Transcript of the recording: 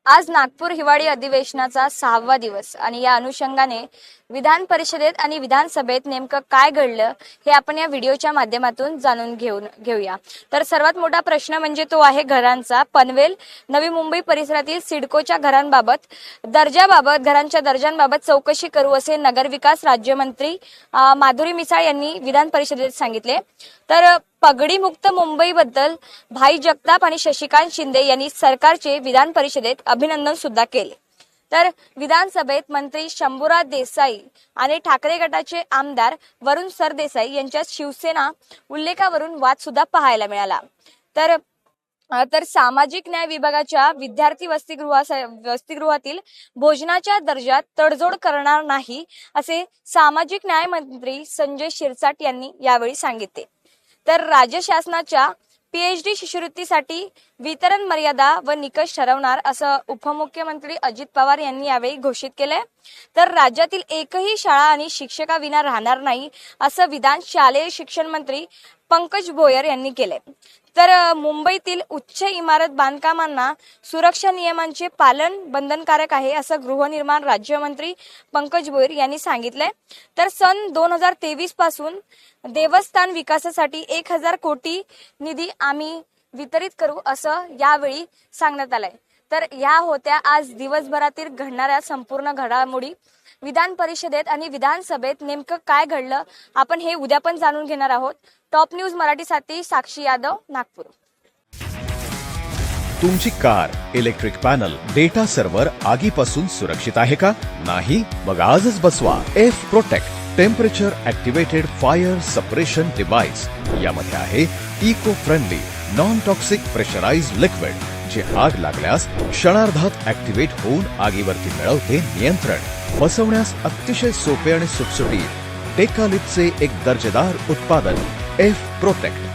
आज नागपूर हिवाळी अधिवेशनाचा 6वा दिवस आणि या अनुषंगाने विधान परिषदेत आणि विधानसभेत नेमकं काय घडलं हे आपण या व्हिडिओच्या माध्यमातून जाणून घेऊया। तर सर्वात मोठा प्रश्न म्हणजे तो आहे घरांचा। पनवेल नवी मुंबई परिसरातील सिडकोच्या घरांबाबत घरांच्या दर्जांबाबत चौकशी करू असे नगरविकास राज्यमंत्री माधुरी मिसाळ यांनी विधान परिषदेत सांगितले। तर पगडी मुक्त मुंबईबद्दल भाई जगताप आणि शशिकांत शिंदे यांनी सरकारचे विधान परिषदेत अभिनंदन सुद्धा केले। तर विधानसभेत मंत्री शंभूराज देसाई आणि ठाकरे गटाचे आमदार वरुण सरदेसाई यांच्यात शिवसेना उल्लेखावरून वाद सुद्धा पाहायला मिळाला। तर सामाजिक न्याय विभागाच्या विद्यार्थी वसतिगृहातील भोजनाच्या दर्जात तडजोड करणार नाही असे सामाजिक न्याय मंत्री संजय शिरसाट यांनी यावेळी सांगितले। तर राज्य शासनाच्या PhD शिष्यवृत्तीसाठी वितरण मर्यादा व निकष ठरवणार असं उपमुख्यमंत्री अजित पवार यांनी यावेळी घोषित केले। तर राज्यातील एकही शाळा आणि शिक्षकाविना राहणार नाही असं विधान शालेय शिक्षण मंत्री पंकज भोयर यांनी केले। तर मुंबईतील उच्च इमारत बांधकामांना सुरक्षा नियमांचे पालन बंधनकारक आहे असं गृहनिर्माण राज्यमंत्री पंकज भोयर यांनी सांगितले। तर सन 2023 पासून देवस्थान विकासासाठी 1000 कोटी निधी आम्ही वितरित करू असं यावेळी सांगण्यात आलंय। तर या होत्या आज दिवसभरातील घडणाऱ्या संपूर्ण घडामोडी। विधान परिषदेत आणि विधानसभेत नेमकं काय घडलं आपण हे उद्या पण जाणून घेणार आहोत। टॉप न्यूज मराठीसाठी साक्षी यादव, नागपूर। तुमची car, electric panel, data server आगीपासून सुरक्षित आहे का? नाही? मग आजच बसवा F protect temperature activated fire suppression device. यामध्ये आहे eco friendly non toxic pressurised liquid जे आग लागल्यास क्षणार्धात ऍक्टिव्हेट होऊन आगीवरती मिळवते नियंत्रण। बसवण्यास अतिशय सोपे आणि सुटसुटीत टेकालिपचे एक दर्जेदार उत्पादन एफ प्रोटेक्ट।